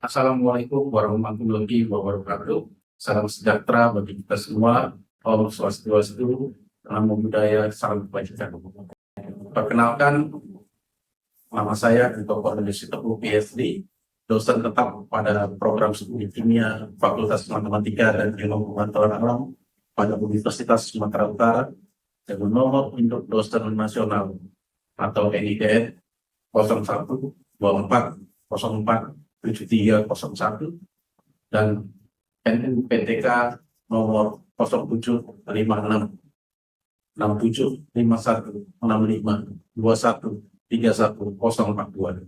Assalamualaikum warahmatullahi wabarakatuh. Salam sejahtera bagi kita semua. Om Swastiastu, Namo Buddhaya, salam kebajikan. Perkenalkan, nama saya Dr. Cornelius Sitompul, PhD, dosen tetap pada program studi kimia Fakultas Matematika dan Ilmu Pengetahuan Alam pada Universitas Sumatera Utara dengan nomor induk dosen nasional atau NIDN 0124047301 dan NPTK nomor 0757516521314142.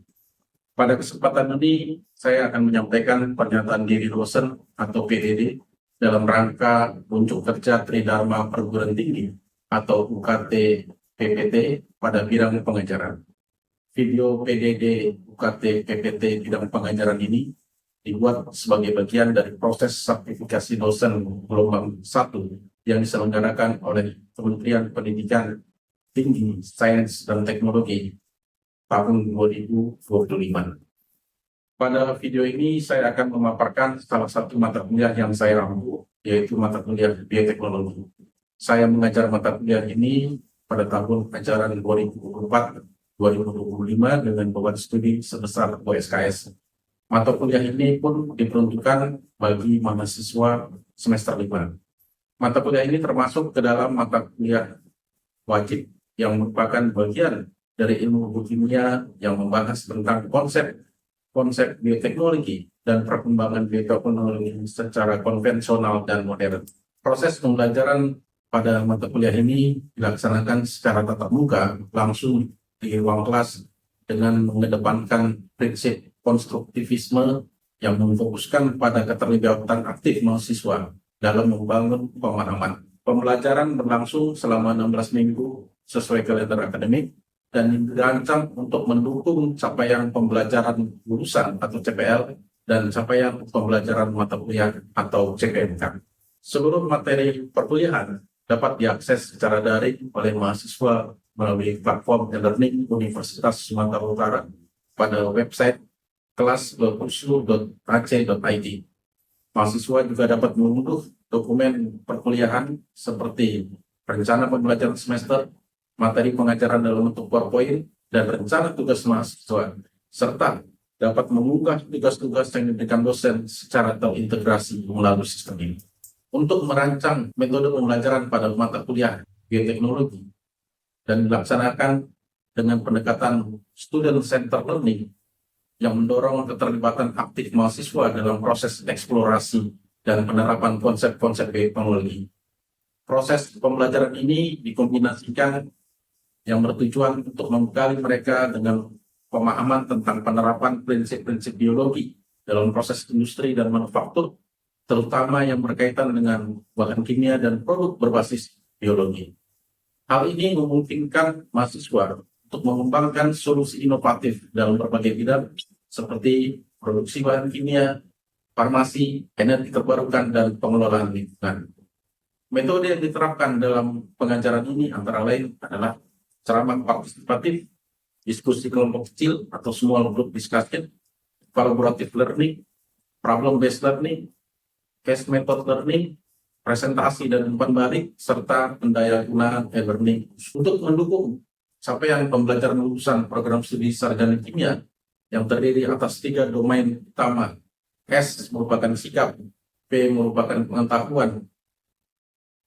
Pada kesempatan ini, saya akan menyampaikan pernyataan diri dosen atau PDD dalam rangka unjuk kerja Tridharma Perguruan Tinggi atau UKT PPT pada bidang pengajaran. Video PDD UKT PPT bidang pengajaran ini dibuat sebagai bagian dari proses sertifikasi dosen gelombang 1 yang diselenggarakan oleh Kementerian Pendidikan Tinggi, Sains, dan Teknologi tahun 2025. Pada video ini saya akan memaparkan salah satu mata kuliah yang saya ampu, yaitu mata kuliah bioteknologi. Saya mengajar mata kuliah ini pada tahun ajaran 2024-2025 dengan beban studi sebesar OSKS. Mata kuliah ini pun diperuntukkan bagi mahasiswa semester 5. Mata kuliah ini termasuk ke dalam mata kuliah wajib yang merupakan bagian dari ilmu kimia yang membahas tentang konsep bioteknologi dan perkembangan bioteknologi secara konvensional dan modern. Proses pembelajaran pada mata kuliah ini dilaksanakan secara tatap muka langsung di ruang kelas dengan mengedepankan prinsip konstruktivisme yang memfokuskan pada keterlibatan aktif mahasiswa dalam membangun pemahaman. Pembelajaran berlangsung selama 16 minggu sesuai kalender akademik dan dirancang untuk mendukung capaian pembelajaran jurusan atau CPL dan capaian pembelajaran mata kuliah atau CPMK. Seluruh materi perkuliahan dapat diakses secara daring oleh mahasiswa melalui platform e-learning Universitas Sumatera Utara pada website kelas.usu.ac.id. Mahasiswa juga dapat mengunduh dokumen perkuliahan seperti rencana pembelajaran semester, materi pengajaran dalam bentuk PowerPoint, dan rencana tugas mahasiswa, serta dapat mengunggah tugas-tugas yang diberikan dosen secara terintegrasi melalui sistem ini. Untuk merancang metode pembelajaran pada mata kuliah bioteknologi dan dilaksanakan dengan pendekatan student-centered learning yang mendorong keterlibatan aktif mahasiswa dalam proses eksplorasi dan penerapan konsep-konsep bioteknologi. Proses pembelajaran ini dikombinasikan yang bertujuan untuk membekali mereka dengan pemahaman tentang penerapan prinsip-prinsip biologi dalam proses industri dan manufaktur, terutama yang berkaitan dengan bahan kimia dan produk berbasis biologi. Hal ini memungkinkan mahasiswa untuk mengembangkan solusi inovatif dalam berbagai bidang seperti produksi bahan kimia, farmasi, energi terbarukan, dan pengelolaan lingkungan. Metode yang diterapkan dalam pengajaran ini antara lain adalah ceramah partisipatif, diskusi kelompok kecil atau small group discussion, collaborative learning, problem-based learning, case method learning, presentasi dan umpan balik, serta pendayagunaan e-learning. Untuk mendukung capaian pembelajaran lulusan program studi sarjana kimia yang terdiri atas 3 domain utama. S merupakan sikap, P merupakan pengetahuan,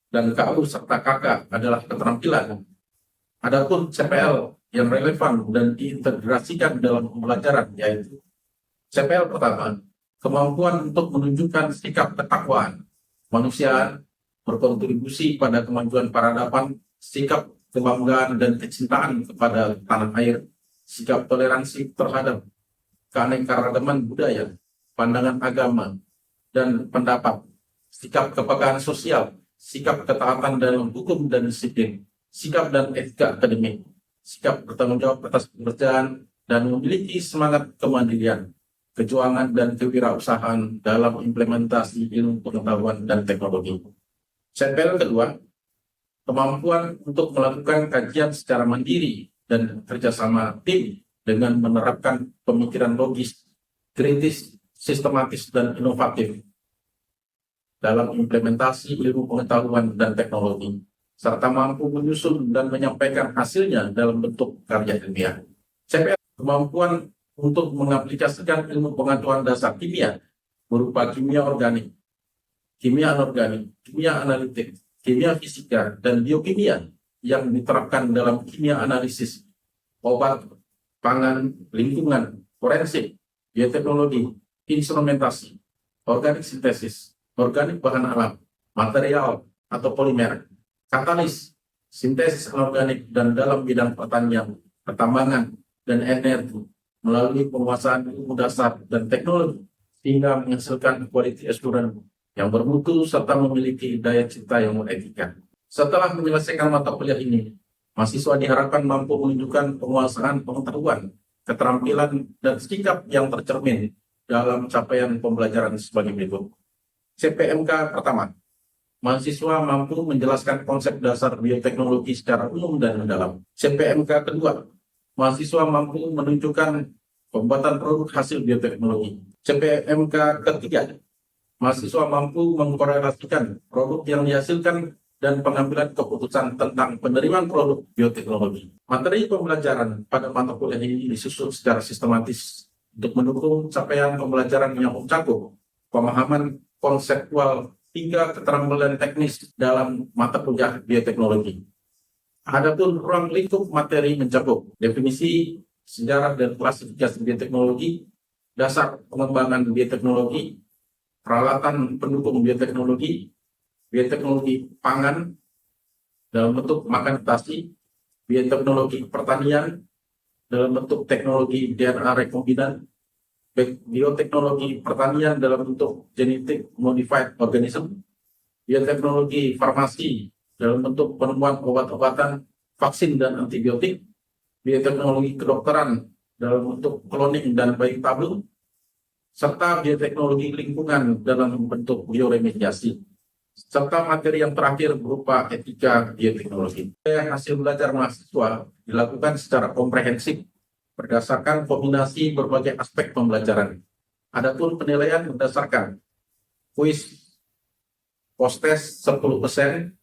dan KU serta KK adalah keterampilan. Adapun CPL yang relevan dan diintegrasikan dalam pembelajaran yaitu CPL pertama, kemampuan untuk menunjukkan sikap ketakwaan, kemanusiaan, berkontribusi pada kemajuan peradaban, sikap kebanggaan dan kecintaan kepada tanah air, sikap toleransi terhadap keanekaragaman budaya, pandangan agama, dan pendapat, sikap kepekaan sosial, sikap ketaatan dalam hukum dan disiplin, sikap dan etika akademik, sikap bertanggung jawab atas pekerjaan, dan memiliki semangat kemandirian, kejuangan, dan kewirausahaan dalam implementasi ilmu pengetahuan dan teknologi. CPL kedua, kemampuan untuk melakukan kajian secara mandiri dan kerjasama tim dengan menerapkan pemikiran logis, kritis, sistematis dan inovatif dalam implementasi ilmu pengetahuan dan teknologi, serta mampu menyusun dan menyampaikan hasilnya dalam bentuk karya ilmiah. CPM kemampuan untuk mengaplikasikan ilmu pengetahuan dasar kimia berupa kimia organik, kimia anorganik, kimia analitik, kimia fisika, dan biokimia yang diterapkan dalam kimia analisis, obat, pangan, lingkungan, forensik, bioteknologi, instrumentasi, organik sintesis, organik bahan alam, material atau polimer, katalis, sintesis anorganik, dan dalam bidang pertanian, pertambangan, dan energi melalui penguasaan ilmu dasar dan teknologi hingga menghasilkan quality assurance yang bermutu serta memiliki daya cipta yang beretika. Setelah menyelesaikan mata kuliah ini, mahasiswa diharapkan mampu menunjukkan penguasaan pengetahuan, keterampilan, dan sikap yang tercermin dalam capaian pembelajaran sebagai berikut. CPMK pertama, mahasiswa mampu menjelaskan konsep dasar bioteknologi secara umum dan mendalam. CPMK kedua, mahasiswa mampu menunjukkan pembuatan produk hasil bioteknologi. CPMK ketiga, mahasiswa mampu mengkorelasikan produk yang dihasilkan dan pengambilan keputusan tentang penerimaan produk bioteknologi. Materi pembelajaran pada mata kuliah ini disusun secara sistematis untuk mendukung capaian pembelajaran yang mencakup pemahaman konseptual hingga keterampilan teknis dalam mata kuliah bioteknologi. Adapun ruang lingkup materi mencakup definisi, sejarah dan klasifikasi bioteknologi, dasar pengembangan bioteknologi, peralatan pendukung bioteknologi, bioteknologi pangan dalam bentuk makanitasi, bioteknologi pertanian dalam bentuk teknologi DNA rekombinan, bioteknologi pertanian dalam bentuk genetic modified organism, bioteknologi farmasi dalam bentuk penemuan obat-obatan, vaksin dan antibiotik, bioteknologi kedokteran dalam bentuk cloning dan bayi tabung, serta bioteknologi lingkungan dalam bentuk bioremediasi, serta materi yang terakhir berupa etika bioteknologi. Hasil belajar mahasiswa dilakukan secara komprehensif berdasarkan kombinasi berbagai aspek pembelajaran. Adapun penilaian berdasarkan kuis post-test 10%,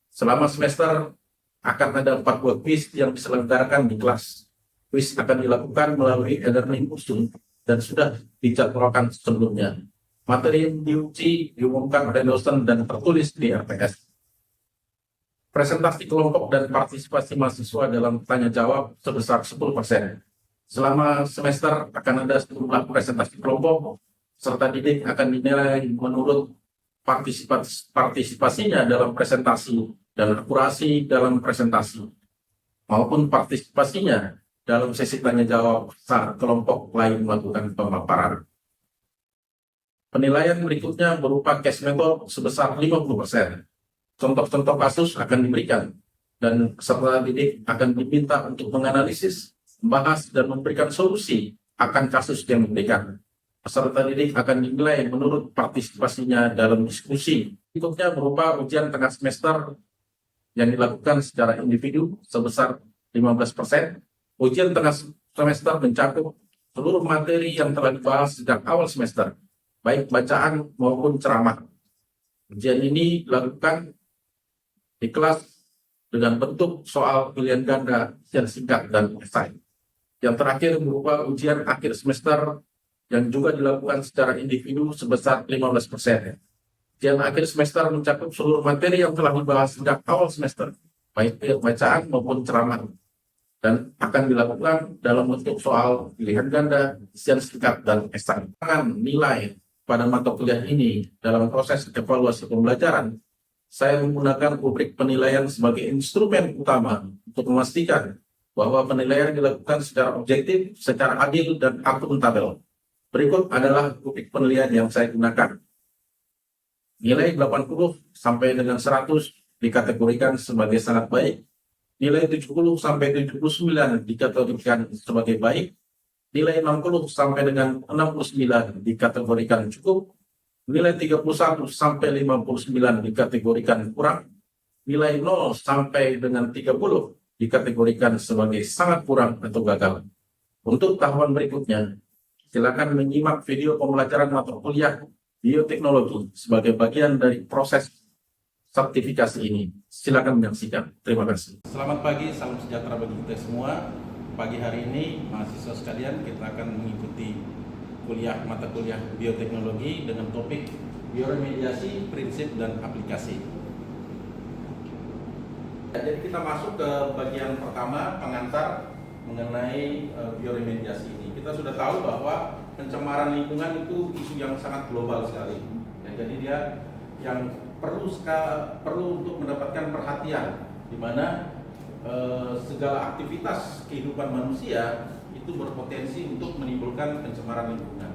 selama semester akan ada 4 buah kuis yang diselenggarakan di kelas. Kuis akan dilakukan melalui e-learning khusus dan sudah dijadwalkan sebelumnya. Materi yang diuji diumumkan oleh dosen dan tertulis di RPS. Presentasi kelompok dan partisipasi mahasiswa dalam tanya jawab sebesar 10%. Selama semester akan ada sejumlah presentasi kelompok, serta didik akan dinilai menurut partisipasinya dalam presentasi dan akurasi dalam presentasi, maupun partisipasinya dalam sesi tanya jawab saat kelompok lain melakukan pemaparan. Penilaian berikutnya berupa case method sebesar 50%. Contoh-contoh kasus akan diberikan, dan peserta didik akan diminta untuk menganalisis, membahas, dan memberikan solusi akan kasus yang diberikan. Peserta didik akan dinilai menurut partisipasinya dalam diskusi. Berikutnya berupa ujian tengah semester yang dilakukan secara individu sebesar 15%. Ujian tengah semester mencakup seluruh materi yang telah dibahas sejak awal semester, baik bacaan maupun ceramah. Ujian ini dilakukan di kelas dengan bentuk soal pilihan ganda yang singkat dan esai. Yang terakhir berupa ujian akhir semester yang juga dilakukan secara individu sebesar 15%. Ujian akhir semester mencakup seluruh materi yang telah dibahas sejak awal semester, baik bacaan maupun ceramah, dan akan dilakukan dalam bentuk soal pilihan ganda, isian singkat, dan esai. Nilai pada mata kuliah ini dalam proses evaluasi pembelajaran, saya menggunakan rubrik penilaian sebagai instrumen utama untuk memastikan bahwa penilaian dilakukan secara objektif, secara adil, dan akuntabel. Berikut adalah rubrik penilaian yang saya gunakan. Nilai 80 sampai dengan 100 dikategorikan sebagai sangat baik. Nilai 70 sampai 79 dikategorikan sebagai baik. Nilai 60 sampai dengan 69 dikategorikan cukup. Nilai 31 sampai 59 dikategorikan kurang. Nilai 0 sampai dengan 30 dikategorikan sebagai sangat kurang atau gagal. Untuk tahapan berikutnya, Silakan menyimak video pembelajaran mata kuliah bioteknologi sebagai bagian dari proses sertifikasi ini. Silakan menyaksikan. Terima kasih. Selamat pagi, salam sejahtera bagi kita semua. Pagi hari ini, mahasiswa sekalian, kita akan mengikuti mata kuliah bioteknologi dengan topik bioremediasi, prinsip dan aplikasi. Jadi kita masuk ke bagian pertama, pengantar mengenai bioremediasi ini. Kita sudah tahu bahwa pencemaran lingkungan itu isu yang sangat global sekali. Ya, jadi dia yang perlu untuk mendapatkan perhatian, di mana segala aktivitas kehidupan manusia itu berpotensi untuk menimbulkan pencemaran lingkungan,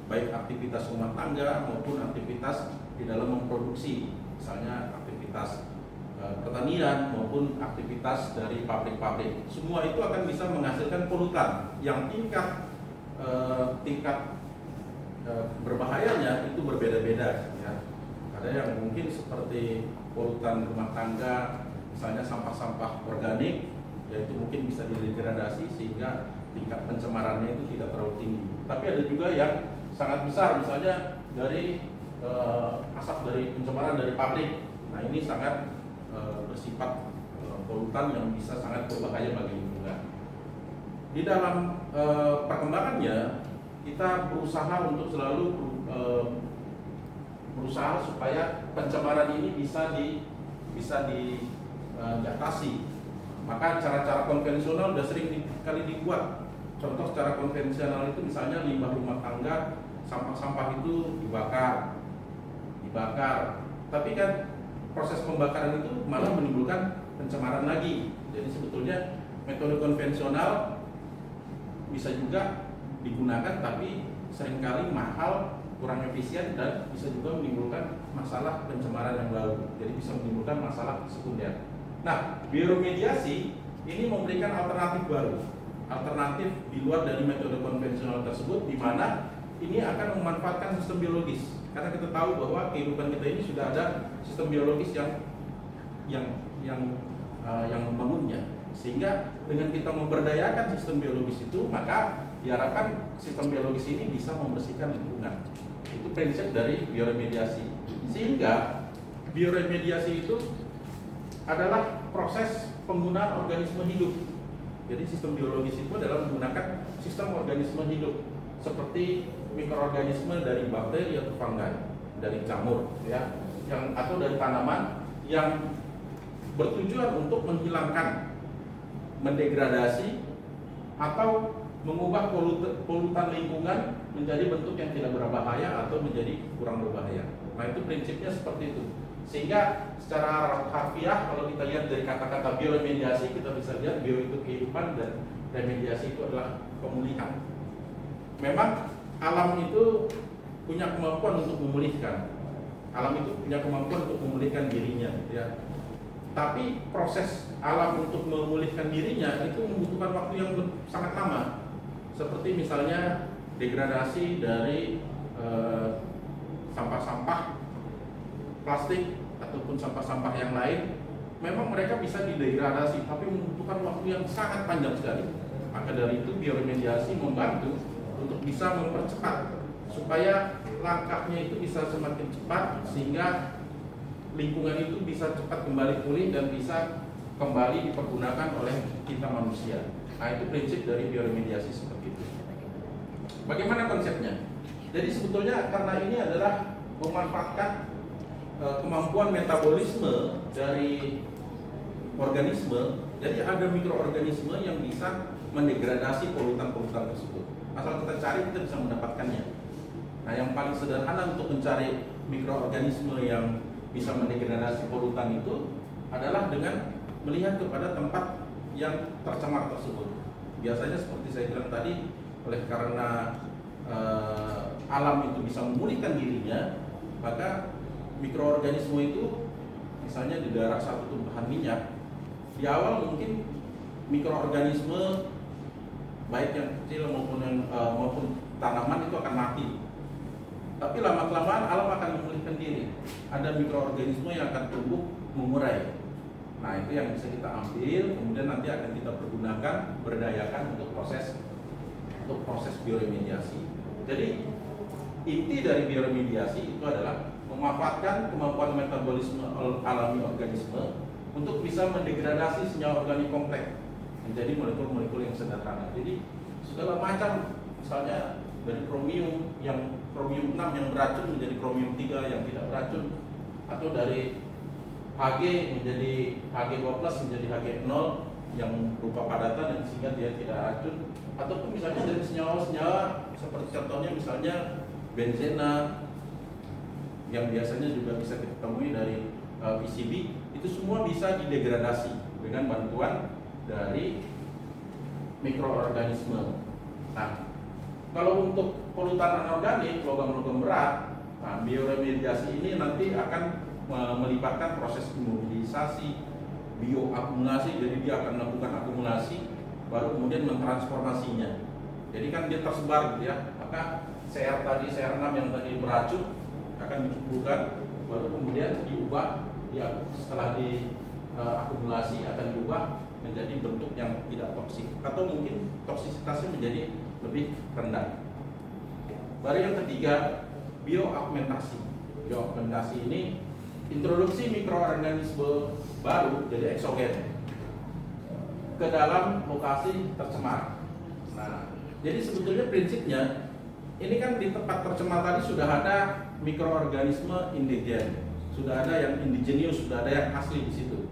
baik aktivitas rumah tangga maupun aktivitas di dalam memproduksi, misalnya aktivitas pertanian maupun aktivitas dari pabrik-pabrik. Semua itu akan bisa menghasilkan polutan yang tingkat berbahayanya itu berbeda-beda. Ya. Ada yang mungkin seperti polutan rumah tangga, misalnya sampah-sampah organik, yaitu mungkin bisa didegradasi sehingga tingkat pencemarannya itu tidak terlalu tinggi. Tapi ada juga yang sangat besar, misalnya dari asap dari pencemaran dari pabrik. Nah, ini sangat bersifat polutan yang bisa sangat berbahaya bagi lingkungan. Di dalam perkembangannya, kita berusaha untuk selalu berusaha supaya pencemaran ini bisa diatasi. Maka cara-cara konvensional sudah sering kali dibuat. Contoh secara konvensional itu misalnya limbah rumah tangga, sampah-sampah itu dibakar. Tapi kan proses pembakaran itu malah menimbulkan pencemaran lagi. Jadi sebetulnya metode konvensional bisa juga digunakan, tapi seringkali mahal, kurang efisien, dan bisa juga menimbulkan masalah pencemaran yang baru. Jadi bisa menimbulkan masalah sekunder. Nah, bioremediasi ini memberikan alternatif baru, alternatif di luar dari metode konvensional tersebut, di mana ini akan memanfaatkan sistem biologis. Karena kita tahu bahwa kehidupan kita ini sudah ada sistem biologis yang membangunnya. Sehingga dengan kita memberdayakan sistem biologis itu, maka diharapkan sistem biologis ini bisa membersihkan lingkungan. Itu prinsip dari bioremediasi. Sehingga bioremediasi itu adalah proses penggunaan organisme hidup. Jadi sistem biologis itu adalah menggunakan sistem organisme hidup, seperti mikroorganisme dari bakteri atau fungi, dari jamur, ya, atau dari tanaman yang bertujuan untuk menghilangkan, mendegradasi, atau mengubah polutan lingkungan menjadi bentuk yang tidak berbahaya atau menjadi kurang berbahaya. Nah, itu prinsipnya seperti itu. Sehingga secara harfiah, kalau kita lihat dari kata-kata bioremediasi, kita bisa lihat bio itu kehidupan dan remediasi itu adalah pemulihan. Memang alam itu punya kemampuan untuk memulihkan. Alam itu punya kemampuan untuk memulihkan dirinya, ya. Tapi proses alam untuk memulihkan dirinya itu membutuhkan waktu yang sangat lama. Seperti misalnya degradasi dari sampah-sampah plastik ataupun sampah-sampah yang lain. Memang mereka bisa didegradasi, tapi membutuhkan waktu yang sangat panjang sekali. Maka dari itu bioremediasi membantu untuk bisa mempercepat supaya langkahnya itu bisa semakin cepat, sehingga lingkungan itu bisa cepat kembali pulih dan bisa kembali dipergunakan oleh kita manusia. Nah, itu prinsip dari bioremediasi seperti itu. Bagaimana konsepnya? Jadi sebetulnya karena ini adalah memanfaatkan kemampuan metabolisme dari organisme, jadi ada mikroorganisme yang bisa mendegradasi polutan-polutan tersebut. Asal kita cari, kita bisa mendapatkannya. Nah, yang paling sederhana untuk mencari mikroorganisme yang bisa mendegradasi polutan itu adalah dengan melihat kepada tempat yang tercemar tersebut. Biasanya seperti saya bilang tadi, oleh karena alam itu bisa memulihkan dirinya, maka mikroorganisme itu, misalnya di daerah satu tumpahan minyak, di awal mungkin mikroorganisme baik yang kecil maupun tanaman itu akan mati. Tapi lama-kelamaan alam akan memulihkan diri. Ada mikroorganisme yang akan tumbuh mengurai. Nah, itu yang bisa kita ambil, kemudian nanti akan kita pergunakan, berdayakan untuk proses bioremediasi. Jadi inti dari bioremediasi itu adalah memanfaatkan kemampuan metabolisme alami organisme untuk bisa mendegradasi senyawa organik kompleks menjadi molekul-molekul yang sederhana. Jadi segala macam, misalnya dari kromium 6 yang beracun menjadi kromium 3 yang tidak beracun, atau dari Hg menjadi Hg2+ menjadi Hg0 yang berupa padatan yang sehingga dia tidak racun, ataupun misalnya dari senyawa-senyawa seperti contohnya misalnya benzena yang biasanya juga bisa kita temui dari PCB, itu semua bisa didegradasi dengan bantuan dari mikroorganisme. Nah, kalau untuk polutan anorganik, logam-logam berat, nah, bioremediasi ini nanti akan melibatkan proses imobilisasi, bioakumulasi, jadi dia akan melakukan akumulasi, baru kemudian mentransformasinya. Jadi kan dia tersebar gitu ya, maka CR6 yang tadi beracun akan dicumpulkan, baru kemudian diubah, setelah diakumulasi akan diubah menjadi bentuk yang tidak toksik, atau mungkin toksisitasnya menjadi lebih rendah. Baru yang ketiga, bioaugmentasi. Bioaugmentasi ini introduksi mikroorganisme baru, jadi eksogen, ke dalam lokasi tercemar. Nah, jadi sebetulnya prinsipnya ini kan di tempat tercemar tadi sudah ada mikroorganisme indigen, sudah ada yang indigenous, sudah ada yang asli di situ.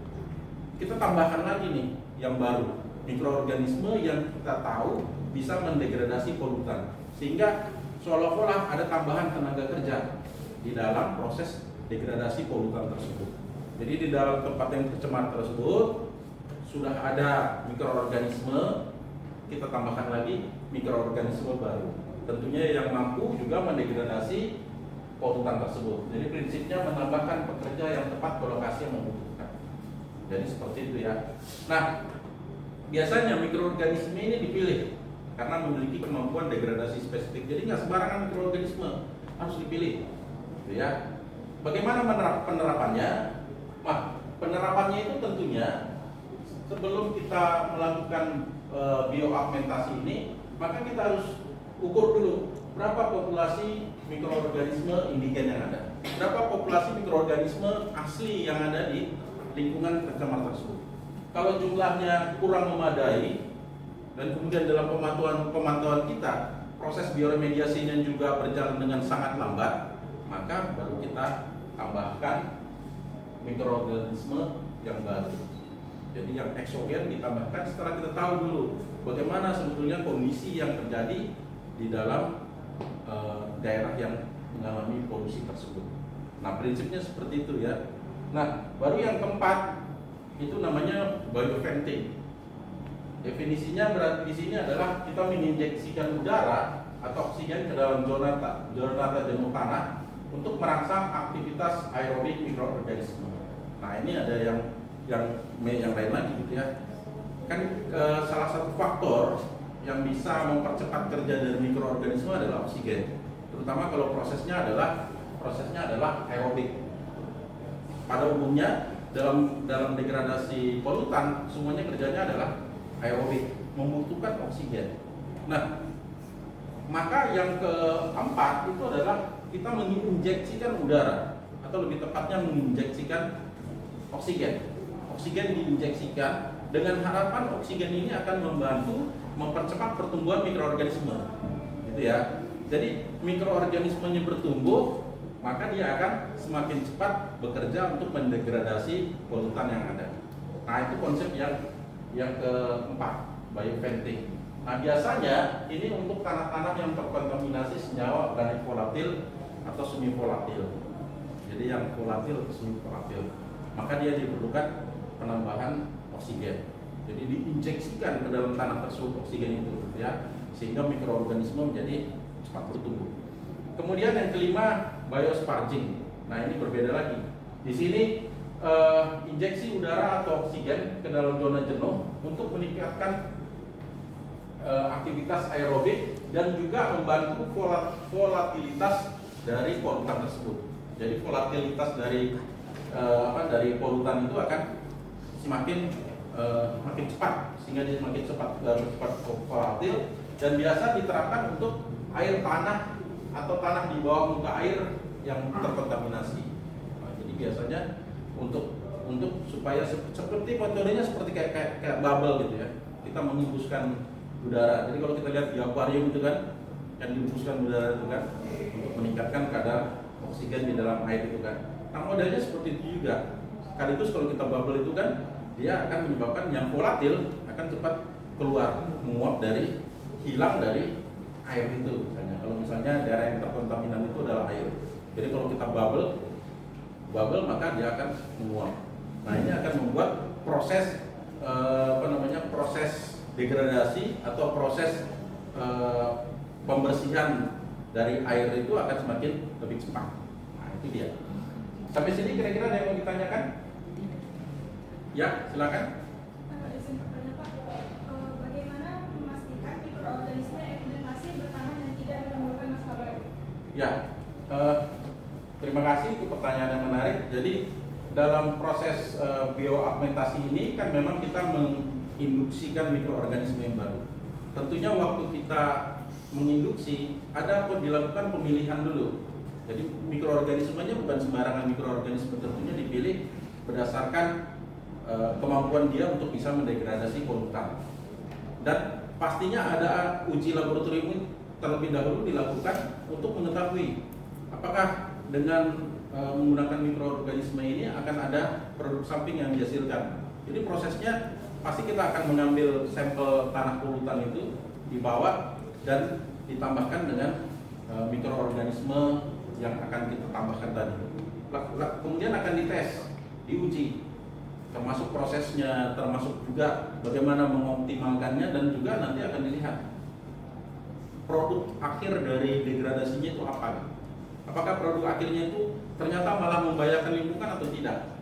Kita tambahkan lagi nih yang baru, mikroorganisme yang kita tahu bisa mendegradasi polutan, sehingga seolah-olah ada tambahan tenaga kerja di dalam proses degradasi polutan tersebut. Jadi di dalam tempat yang tercemar tersebut sudah ada mikroorganisme, kita tambahkan lagi mikroorganisme baru, tentunya yang mampu juga mendegradasi polutan tersebut. Jadi prinsipnya menambahkan pekerja yang tepat ke lokasi yang membutuhkan. Jadi seperti itu ya. Nah, biasanya mikroorganisme ini dipilih karena memiliki kemampuan degradasi spesifik. Jadi nggak sembarangan mikroorganisme, harus dipilih, gitu ya. Bagaimana penerapannya? Nah, penerapannya itu tentunya sebelum kita melakukan bioaugmentasi ini, maka kita harus ukur dulu berapa populasi mikroorganisme indigen yang ada, berapa populasi mikroorganisme asli yang ada di lingkungan tercemar tersebut. Kalau jumlahnya kurang memadai dan kemudian dalam pemantauan kita proses bioremediasinya juga berjalan dengan sangat lambat, maka baru kita tambahkan mikroorganisme yang baru. Jadi yang eksogen ditambahkan setelah kita tahu dulu bagaimana sebetulnya kondisi yang terjadi di dalam daerah yang mengalami polusi tersebut. Nah, prinsipnya seperti itu ya. Nah, baru yang keempat itu namanya bioventing. Definisinya berarti di sini adalah kita menginjeksikan udara atau oksigen ke dalam zona jenuh tanah untuk merangsang aktivitas aerobik mikroorganisme. Nah, ini ada yang lain lagi gitu ya. Kan salah satu faktor yang bisa mempercepat kerja dari mikroorganisme adalah oksigen. Terutama kalau prosesnya adalah aerobik. Pada umumnya dalam degradasi polutan semuanya kerjanya adalah aerobik, membutuhkan oksigen. Nah, maka yang keempat itu adalah kita menginjeksikan udara, atau lebih tepatnya menginjeksikan oksigen. Oksigen diinjeksikan dengan harapan oksigen ini akan membantu mempercepat pertumbuhan mikroorganisme, gitu ya. Jadi mikroorganismenya bertumbuh, maka dia akan semakin cepat bekerja untuk mendegradasi polutan yang ada. Nah, itu konsep yang keempat, bioventing. Nah, biasanya ini untuk tanah-tanah yang terkontaminasi senyawa organik volatil atau semi volatil. Jadi yang volatil atau semi volatil, maka dia diperlukan penambahan oksigen. Jadi diinjeksikan ke dalam tanah tersebut oksigen itu, ya, sehingga mikroorganisme menjadi cepat bertumbuh. Kemudian yang kelima, biosparging. Nah, ini berbeda lagi. Di sini injeksi udara atau oksigen ke dalam zona jenuh untuk meningkatkan aktivitas aerobik dan juga membantu volatilitas dari polutan tersebut. Jadi volatilitas dari polutan itu akan semakin cepat, sehingga dia semakin cepat volatil, dan biasa diterapkan untuk air tanah atau tanah di bawah muka air yang terkontaminasi. Nah, jadi biasanya untuk supaya seperti metodenya seperti kayak bubble gitu ya, kita menghembuskan udara. Jadi kalau kita lihat di akuarium itu kan, yang dihembuskan udara itu kan untuk meningkatkan kadar oksigen di dalam air itu kan. Nah, modelnya seperti itu juga. Sekaligus kalau kita bubble itu kan, dia akan menyebabkan yang volatil akan cepat keluar, menguap hilang dari air itu. Misalnya daerah yang terkontaminan itu adalah air. Jadi kalau kita bubble maka dia akan menguap. Nah, ini akan membuat proses proses degradasi atau proses pembersihan dari air itu akan semakin lebih cepat. Nah, itu dia. Sampai sini kira-kira ada yang mau ditanyakan? Ya, silakan. Bagaimana memastikan mikroorganisme fermentasi bertahan dan tidak menimbulkan masalah baru? Ya, terima kasih untuk pertanyaan yang menarik. Jadi dalam proses bioagmentasi ini kan memang kita menginduksikan mikroorganisme yang baru. Tentunya waktu kita menginduksi ada dilakukan pemilihan dulu. Jadi mikroorganismenya bukan sembarangan mikroorganisme, tentunya dipilih berdasarkan kemampuan dia untuk bisa mendegradasi polutan. Dan pastinya ada uji laboratorium terlebih dahulu dilakukan untuk mengetahui apakah dengan menggunakan mikroorganisme ini akan ada produk samping yang dihasilkan. Jadi prosesnya pasti kita akan mengambil sampel tanah polutan itu, dibawa dan ditambahkan dengan mikroorganisme yang akan kita tambahkan tadi. Kemudian akan dites, diuji, termasuk prosesnya, termasuk juga bagaimana mengoptimalkannya, dan juga nanti akan dilihat produk akhir dari degradasinya itu apa. Apakah produk akhirnya itu ternyata malah membahayakan lingkungan atau tidak.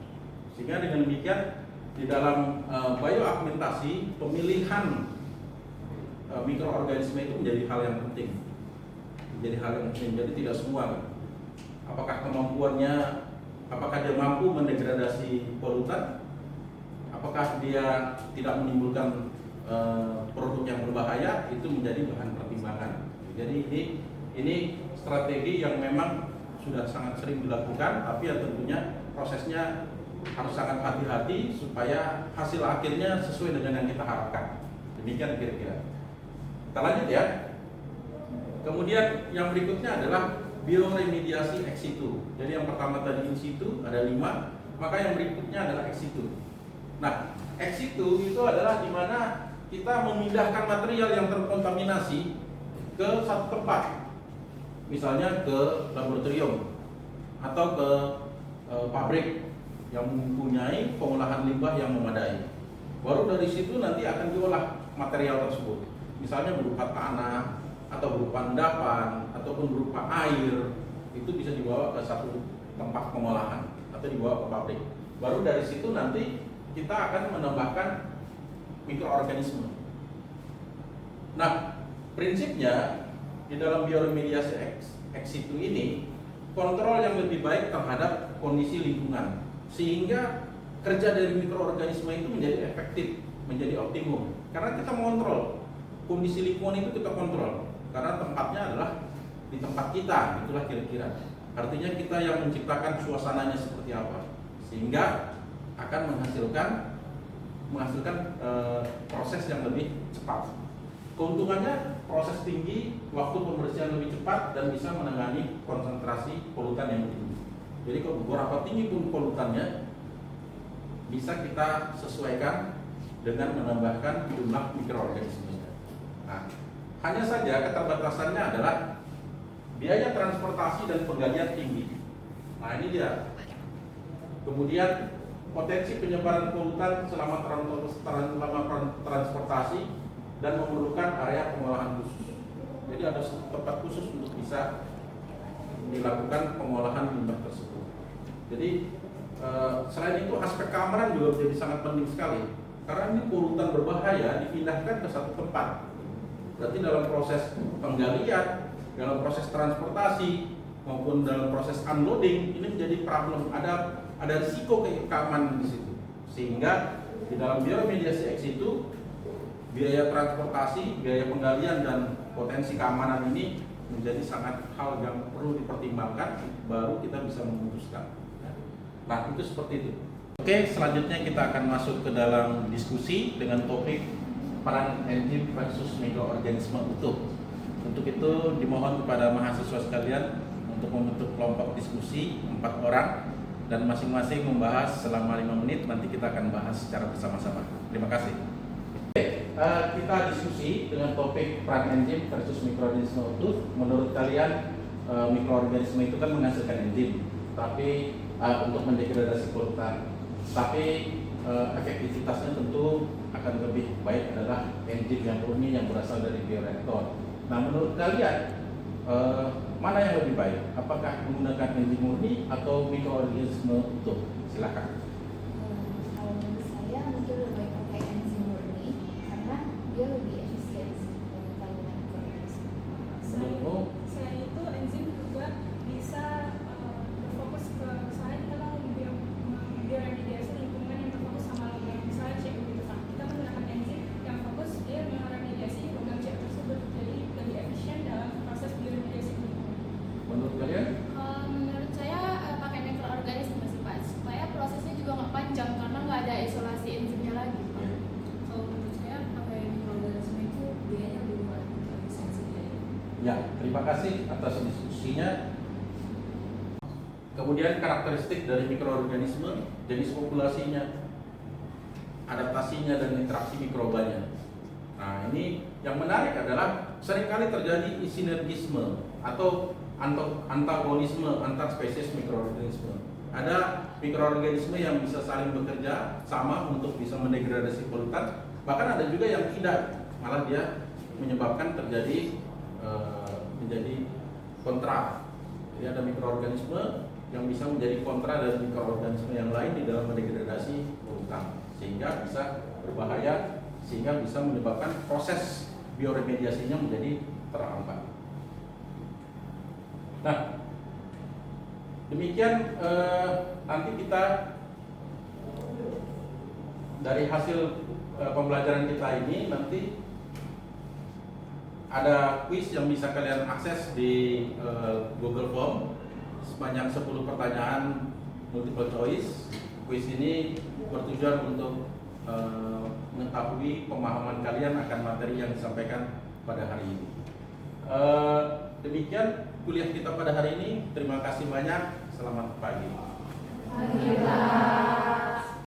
Sehingga dengan demikian di dalam bioagmentasi, pemilihan mikroorganisme itu menjadi hal yang penting. Jadi tidak semua, apakah kemampuannya, apakah dia mampu mendegradasi polutan, apakah dia tidak menimbulkan produk yang berbahaya, itu menjadi bahan pertimbangan. Jadi ini strategi yang memang sudah sangat sering dilakukan, tapi ya tentunya prosesnya harus sangat hati-hati supaya hasil akhirnya sesuai dengan yang kita harapkan. Demikian kira-kira. Kita lanjut ya. Kemudian yang berikutnya adalah bioremediasi ex situ. Jadi yang pertama tadi in situ ada 5, maka yang berikutnya adalah ex situ. Nah, ex situ itu adalah di mana kita memindahkan material yang terkontaminasi ke satu tempat, misalnya ke laboratorium atau ke pabrik yang mempunyai pengolahan limbah yang memadai. Baru dari situ nanti akan diolah material tersebut, misalnya berupa tanah atau berupa endapan ataupun berupa air, itu bisa dibawa ke satu tempat pengolahan atau dibawa ke pabrik. Baru dari situ nanti kita akan menambahkan mikroorganisme. Nah, prinsipnya di dalam bioremediasi ex situ ini, kontrol yang lebih baik terhadap kondisi lingkungan, sehingga kerja dari mikroorganisme itu menjadi efektif, menjadi optimum. Karena kita mengontrol kondisi lingkungan itu, kita kontrol. Karena tempatnya adalah di tempat kita, itulah kira-kira. Artinya kita yang menciptakan suasananya seperti apa, sehingga akan menghasilkan proses yang lebih cepat. Keuntungannya proses tinggi, waktu pembersihan lebih cepat, dan bisa menangani konsentrasi polutan yang tinggi. Jadi kalau beberapa tinggi pun polutannya, bisa kita sesuaikan dengan menambahkan jumlah mikroorganisme. Nah, hanya saja keterbatasannya adalah biaya transportasi dan penggalian tinggi. Nah, ini dia. Kemudian potensi penyebaran polutan selama transportasi dan memerlukan area pengolahan khusus. Jadi ada tempat khusus untuk bisa dilakukan pengolahan limbah tersebut. Jadi selain itu aspek keamanan juga menjadi sangat penting sekali, karena ini polutan berbahaya dipindahkan ke satu tempat. Berarti dalam proses penggalian, dalam proses transportasi maupun dalam proses unloading ini menjadi problem. Ada risiko keamanan di situ. Sehingga di dalam bioremediasi ex situ, biaya transportasi, biaya penggalian dan potensi keamanan ini menjadi sangat hal yang perlu dipertimbangkan, baru kita bisa memutuskan. Nah, itu seperti itu. Oke, selanjutnya kita akan masuk ke dalam diskusi dengan topik peran enzim versus mikroorganisme utuh. Untuk itu dimohon kepada mahasiswa sekalian untuk membentuk kelompok diskusi 4 orang dan masing-masing membahas selama 5 menit. Nanti kita akan bahas secara bersama-sama. Terima kasih. Oke, kita diskusi dengan topik peran enzim versus mikroorganisme utuh. Menurut kalian mikroorganisme itu kan menghasilkan enzim, tapi untuk mendegradasi polutan. Tapi efektivitasnya tentu akan lebih baik adalah enzim yang murni yang berasal dari bioreaktor. Nah, menurut kalian mana yang lebih baik? Apakah menggunakan enzim murni atau mikroorganisme utuh? Silakan. Kalau menurut saya mungkin lebih baik pakai enzim murni karena dia lebih efisien kalau mikroorganisme. Selain itu enzim juga bisa berfokus ke, misalnya kita mau bioremediasi lingkungan yang berfokus sama logam, misalnya C gitu kan, kita menggunakan enzim yang fokus dia meremediasi logam C tersebut, jadi lebih efisien dalam proses bioremediasi lingkungan. Menurut kalian? Menurut saya pakai mikroorganisme sih Pak, supaya prosesnya juga nggak panjang karena nggak ada isolasi enzimnya lagi. Kalau menurut saya pakai mikroorganisme itu biayanya lebih murah untuk efisiensinya. Ya, terima kasih atas diskusinya. Kemudian karakteristik dari mikroorganisme, jenis populasinya, adaptasinya dan interaksi mikrobanya. Nah, ini yang menarik adalah seringkali terjadi sinergisme atau antagonisme antar spesies mikroorganisme. Ada mikroorganisme yang bisa saling bekerja sama untuk bisa mendegradasi polutan, bahkan ada juga yang tidak, malah dia menyebabkan terjadi menjadi kontra. Jadi ada mikroorganisme yang bisa menjadi kontra dari mikroorganisme yang lain di dalam mendegradasi polutan, sehingga bisa berbahaya, sehingga bisa menyebabkan proses bioremediasinya menjadi terhambat. Nah, demikian nanti kita dari hasil pembelajaran kita ini nanti ada quiz yang bisa kalian akses di Google Form sebanyak 10 pertanyaan multiple choice. Quiz ini bertujuan untuk mengetahui pemahaman kalian akan materi yang disampaikan pada hari ini. Demikian kuliah kita pada hari ini. Terima kasih banyak. Selamat pagi. Pagi, Pak.